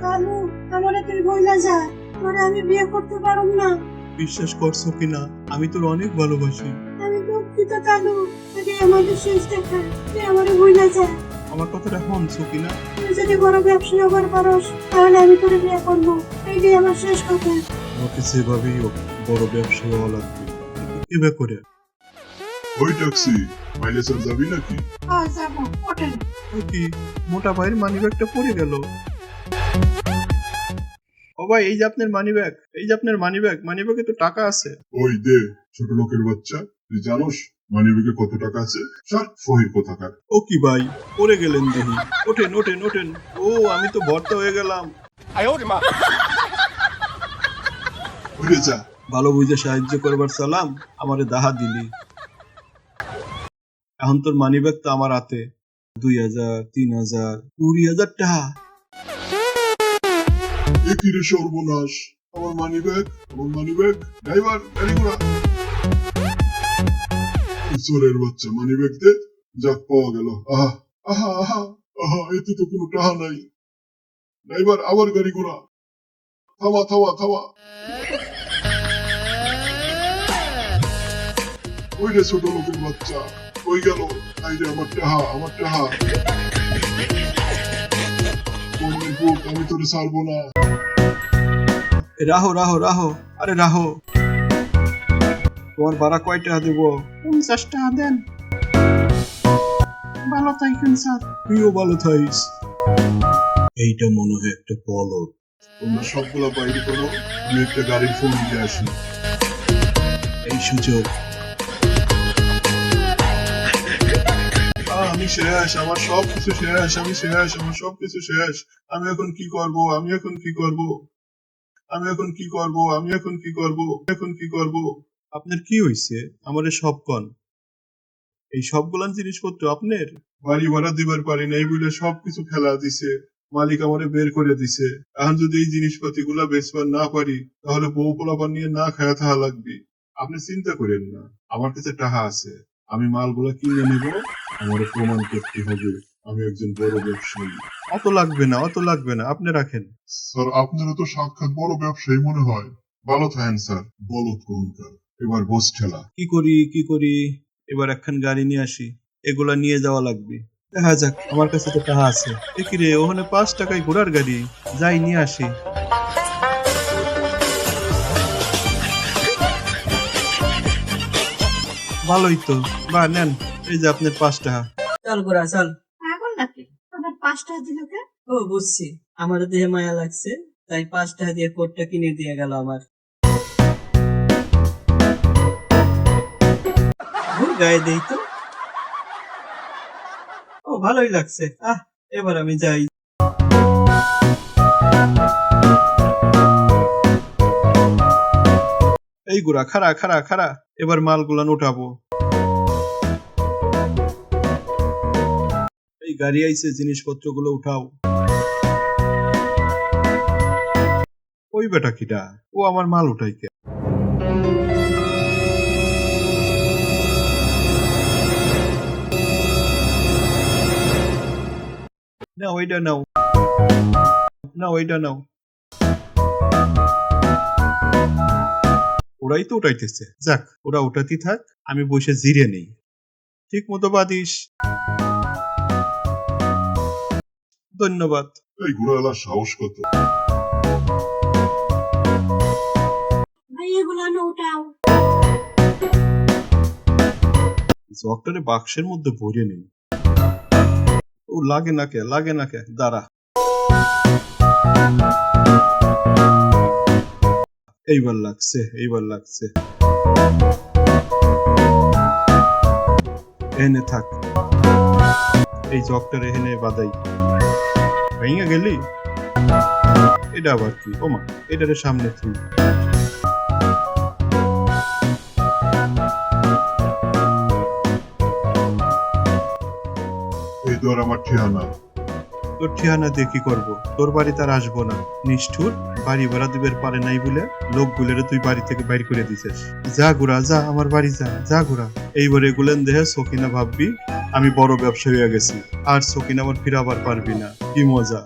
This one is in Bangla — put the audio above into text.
কালু, আমারে তুই বইলা যা, তোরে আমি বিয়ে করতে পারুম না। বিশ্বাস করছো কিনা, আমি তোর অনেক ভালোবাসি। আমি দুঃখিত কালু, তুই আমাদের শেষ দেখা, তুই আমারে বইলা যা। আমার কথাটা শুনছো কিনা? তুই যদি বড় ব্যবসা হবার পারস তাহলে আমি তোরে বিয়ে করবো, এইটাই আমার শেষ কথা। আমাকে যেভাবেই হোক বড় ব্যবসা হওয়া লাগবে, এবার করে। ওই ট্যাক্সি, মাইলে স্যার যাবি নাকি? হ্যাঁ যাবো, ওঠেন। কি মোটা ভাইয়ের মানিব্যাগটা পড়ে গেল। ও ভাই, এই যে আপনার মানিব্যাগ, এই যে আপনার মানিব্যাগে তো টাকা আছে। ওই দে, ছোট লোকের বাচ্চা, তুই জানোস মানিব্যাগে কত টাকা আছে? স্যার ফহির কোথাকার। ও কি ভাই, পড়ে গেলেন দেখি। ওঠেন ওঠেন ওঠেন। ও, আমি তো ভর্তা হয়ে গেলাম। ওরে যা। ভালো বুঝে সাহায্য করবার সালাম, আমারে দাহা দিলি। এখন তোর মানিব্যাগ তো আমার হাতে। 2000, 3000, 20,000 টাকা। এ কি রে সর্বনাশ, আমার মানিব্যাগ, ড্রাইভার গাড়ি ঘোড়া। চোরের বাচ্চা, মানিব্যাগ দে। যাক, পাওয়া গেল। আহা আহা আহা আহা, এতে তো কোনো টাকা নাই। ড্রাইভার, আবার গাড়ি ঘোড়া। থামা থামা থামা। ওই রে ছোট লোকের বাচ্চা, কই গেল? এই রে আমার টাহা, বন্যের বুক, আমি তোরে ছাড়বো না। রাহো রাহো রাহো, আরে রাহো। তোমার ভাড়া কয় টাকা দেবো? 50 টাকা দেন। ভালো থাকেন স্যার। তুইও ভালো থাইস। এইটা মনে হয় একটা বলদ। তোমরা সবগুলা বাইরে করো, আমি একটা গাড়ির ফোন দিয়ে আসি। এই সুযোগ। আমি শেষ, আমার সবকিছু শেষ, আমার সবকিছু শেষ। আমি এখন কি করব? আপনার কি হইছে? আমারে সব কন। এই সবগুলান জিনিসপত্র আপনার? বাড়ি ভাড়া দিবার পারি নাই বলে সবকিছু ফেলা দিছে। মালিক আমারে বের করে দিছে। এখন যদি এই জিনিসপাতি গুলা বেচবার না পারি, তাহলে বউ পোলাপান নিয়ে না খায়া থাকা লাগবে। আপনি চিন্তা করেন না, আমার কাছে টাকা আছে। আমি মালগুলা কিনে নেব। আমার প্রমাণ করতে হবে আমি একজন বড় ব্যবসায়ী। অত লাগবে না, আপনি রাখেন। স্যার, আপনারা তো সাক্ষাৎ বড় ব্যবসায়ী মনে হয়। ভালো থাকেন স্যার। বলত কোনকার, এবার বস ঠেলা। কি করি? এবার একখান গাড়ি নিয়ে আসি, এগুলা নিয়ে যাওয়া লাগবে। দেখা যাক, আমার কাছে তো টাকা আছে। কি রে, ওখানে 5 টাকায় ঘোড়ার গাড়ি, যাই নিয়ে আসি। ভালোই তো, বা নেন, এই যে আপনার 5 টাকা। চল গোরা চল। পাগল নাকি? তোদের 5 টাকা দিল কে? ও বুঝছি, আমার দেহে মায়া লাগছে, তাই 5 টাকা দিয়ে কোটটা কিনে দিয়ে গেল আমার। গায়ে দেই তো। ও ভালোই লাগছে। এবার আমি যাই। এই গুড়া, খাড়া, এবার মালগুলান উঠাবো। এই গাড়ি আইছে, জিনিসপত্রগুলো উঠাও। ওই বেটা কিটা, ও আমার মাল উঠাই কে? নাও ওইটা নাও, ওইটা নাও। ওরাই তো উঠাইতেছে, যাক, ওরা উঠাতেই থাক, আমি বসে জিরে নেই। ঠিক মতো বাদিস। ধন্যবাদ। এই ঘোড়াওয়ালার সাহস কত! ভাই এগুলো না উঠাও। জগটারে বাক্সের মধ্যে ভরে নেই। ও লাগে না কে, দাঁড়া। এইবার লাগছে। এনে থাক, এই জগটার এখানে বাদাই। ভেঙে গেলি? এটা আবার কি? ওমা, এটারে সামনে তুই। এই ধর আমার ঠিকানা। তোর ঠিকানা দিয়ে কি করবো? তোর বাড়ি তার আসবো না। নিষ্ঠুর, বাড়ি ভাড়া দিবের পারে নাই বলে লোকগুলোরে তুই বাড়ি থেকে বাইর করে দিছিস। যা গুড়া, যা আমার বাড়ি যা গুড়া। এইবার এগুলেন দেহে সকিনা ভাববি আমি বড় ব্যবসায়ী হয়ে গেছি, আর সকিনা আমার ফিরাবার পারবি না। কি মজা!